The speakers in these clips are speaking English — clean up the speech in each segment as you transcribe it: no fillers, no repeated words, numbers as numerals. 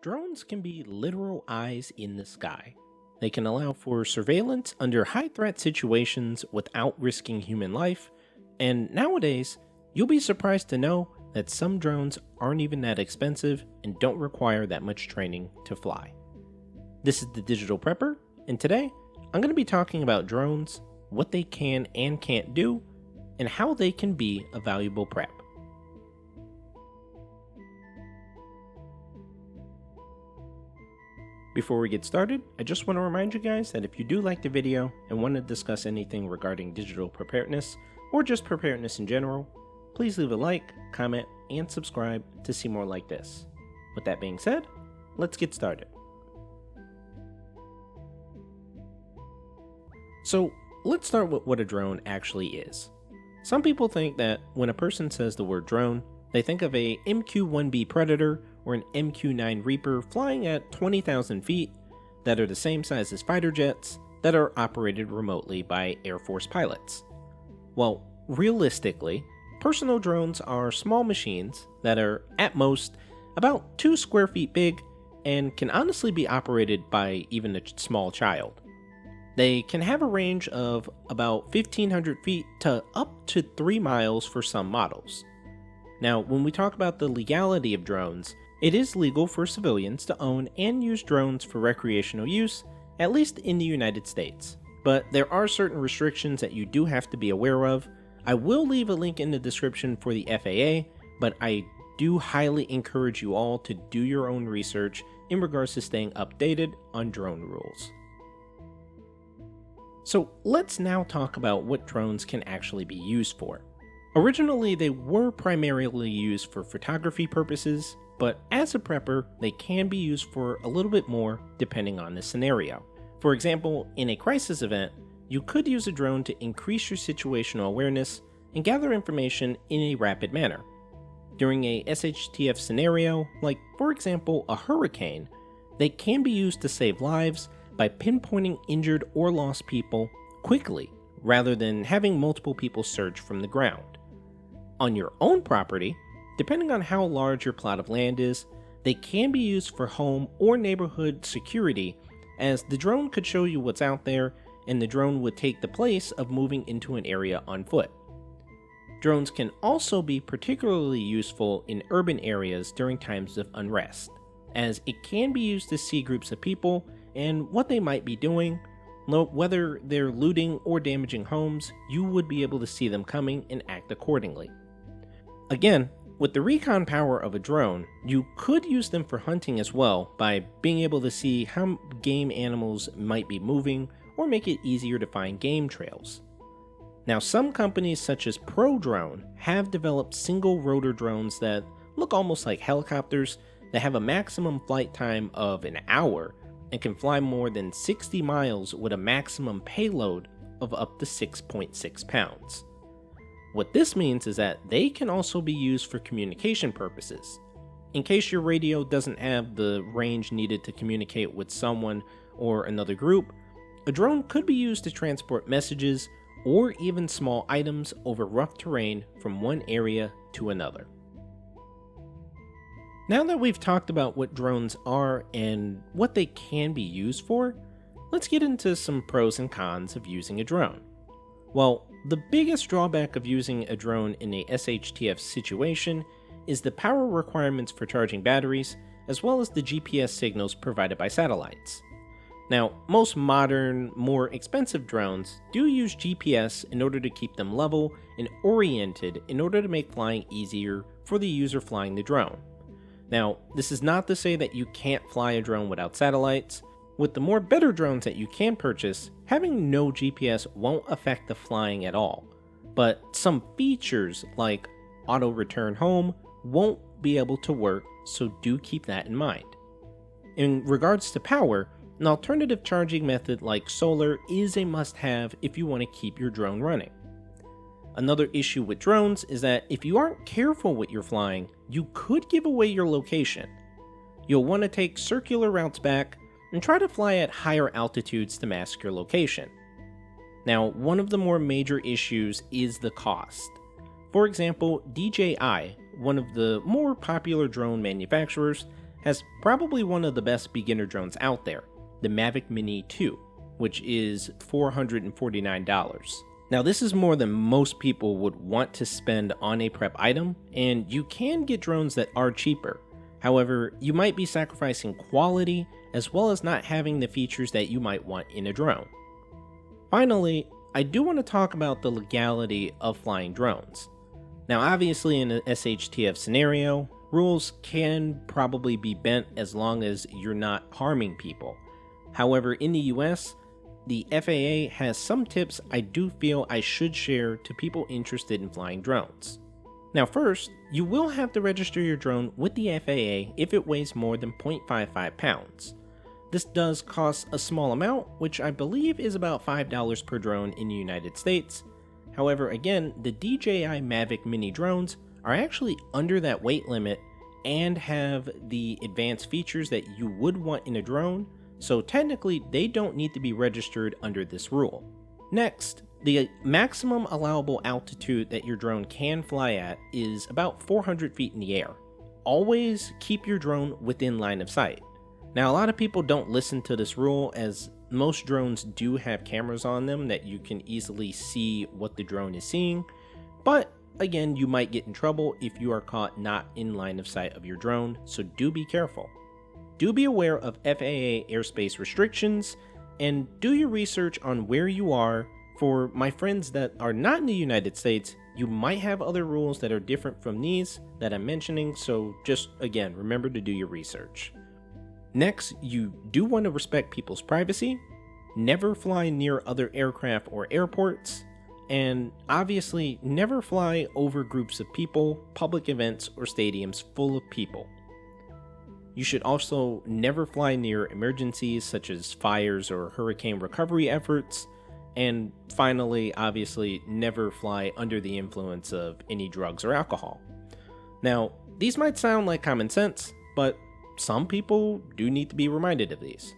Drones can be literal eyes in the sky. They can allow for surveillance under high threat situations without risking human life, and nowadays, you'll be surprised to know that some drones aren't even that expensive and don't require that much training to fly. This is the Digital Prepper, and today I'm going to be talking about drones, what they can and can't do, and how they can be a valuable prep. Before we get started, I just want to remind you guys that if you do like the video and want to discuss anything regarding digital preparedness or just preparedness in general, please leave a like, comment, and subscribe to see more like this. With that being said, let's get started. So let's start with what a drone actually is. Some people think that when a person says the word drone, they think of a MQ-1B Predator or an MQ-9 Reaper flying at 20,000 feet that are the same size as fighter jets that are operated remotely by Air Force pilots. Well, realistically, personal drones are small machines that are, at most, about 2 square feet big and can honestly be operated by even a small child. They can have a range of about 1,500 feet to up to 3 miles for some models. Now, when we talk about the legality of drones, it is legal for civilians to own and use drones for recreational use, at least in the United States. But there are certain restrictions that you do have to be aware of. I will leave a link in the description for the FAA, but I do highly encourage you all to do your own research in regards to staying updated on drone rules. So let's now talk about what drones can actually be used for. Originally, they were primarily used for photography purposes, but as a prepper, they can be used for a little bit more depending on the scenario. For example, in a crisis event, you could use a drone to increase your situational awareness and gather information in a rapid manner. During a shtf scenario, like for example a hurricane, they can be used to save lives by pinpointing injured or lost people quickly, rather than having multiple people search from the ground. On your own property, depending on how large your plot of land is, they can be used for home or neighborhood security, as the drone could show you what's out there and the drone would take the place of moving into an area on foot. Drones can also be particularly useful in urban areas during times of unrest, as it can be used to see groups of people and what they might be doing. Whether they're looting or damaging homes, you would be able to see them coming and act accordingly. Again, with the recon power of a drone, you could use them for hunting as well by being able to see how game animals might be moving or make it easier to find game trails. Now, some companies such as ProDrone have developed single rotor drones that look almost like helicopters that have a maximum flight time of an hour and can fly more than 60 miles with a maximum payload of up to 6.6 pounds. What this means is that they can also be used for communication purposes. In case your radio doesn't have the range needed to communicate with someone or another group, a drone could be used to transport messages or even small items over rough terrain from one area to another. Now that we've talked about what drones are and what they can be used for, let's get into some pros and cons of using a drone. Well, the biggest drawback of using a drone in a shtf situation is the power requirements for charging batteries, as well as the GPS signals provided by satellites. Now, most modern, more expensive drones do use GPS in order to keep them level and oriented in order to make flying easier for the user flying the drone. Now, this is not to say that you can't fly a drone without satellites. With the more better drones that you can purchase, having no GPS won't affect the flying at all, but some features like auto return home won't be able to work, so do keep that in mind. In regards to power, an alternative charging method like solar is a must-have if you want to keep your drone running. Another issue with drones is that if you aren't careful with your flying, you could give away your location. You'll want to take circular routes back and try to fly at higher altitudes to mask your location. Now, one of the more major issues is the cost. For example, DJI, one of the more popular drone manufacturers, has probably one of the best beginner drones out there, the Mavic Mini 2, which is $449. Now this is more than most people would want to spend on a prep item, and you can get drones that are cheaper. However, you might be sacrificing quality as well as not having the features that you might want in a drone. Finally, I do want to talk about the legality of flying drones. Now obviously in an shtf scenario, rules can probably be bent as long as you're not harming people. However, in the US, the FAA has some tips I do feel I should share to people interested in flying drones. Now first, you will have to register your drone with the FAA if it weighs more than 0.55 pounds. This does cost a small amount, which I believe is about $5 per drone in the United States. However, again, the DJI Mavic Mini drones are actually under that weight limit and have the advanced features that you would want in a drone, so technically they don't need to be registered under this rule. Next, the maximum allowable altitude that your drone can fly at is about 400 feet in the air. Always keep your drone within line of sight. Now a lot of people don't listen to this rule, as most drones do have cameras on them that you can easily see what the drone is seeing, but again, you might get in trouble if you are caught not in line of sight of your drone, so do be careful. Do be aware of FAA airspace restrictions, and do your research on where you are. For my friends that are not in the United States, you might have other rules that are different from these that I'm mentioning, so just again, remember to do your research. Next, you do want to respect people's privacy, never fly near other aircraft or airports, and obviously never fly over groups of people, public events, or stadiums full of people. You should also never fly near emergencies such as fires or hurricane recovery efforts, and finally, obviously, never fly under the influence of any drugs or alcohol. Now, these might sound like common sense, but some people do need to be reminded of these.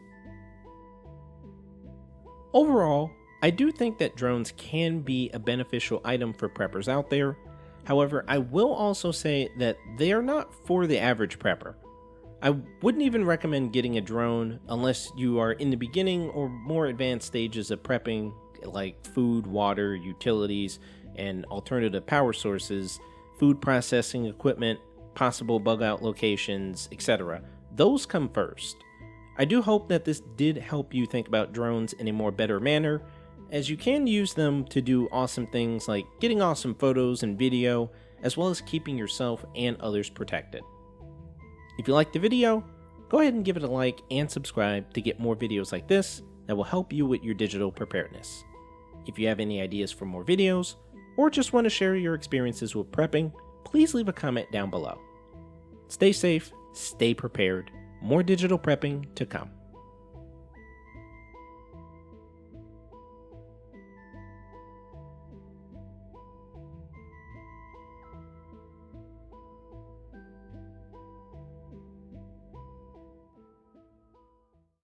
Overall, I do think that drones can be a beneficial item for preppers out there. However, I will also say that they are not for the average prepper. I wouldn't even recommend getting a drone unless you are in the beginning or more advanced stages of prepping, like food, water, utilities, and alternative power sources, food processing equipment, possible bug out locations, etc. Those come first. I do hope that this did help you think about drones in a more better manner, as you can use them to do awesome things like getting awesome photos and video, as well as keeping yourself and others protected. If you liked the video, go ahead and give it a like and subscribe to get more videos like this that will help you with your digital preparedness. If you have any ideas for more videos, or just want to share your experiences with prepping, please leave a comment down below. Stay safe, stay prepared, more digital prepping to come.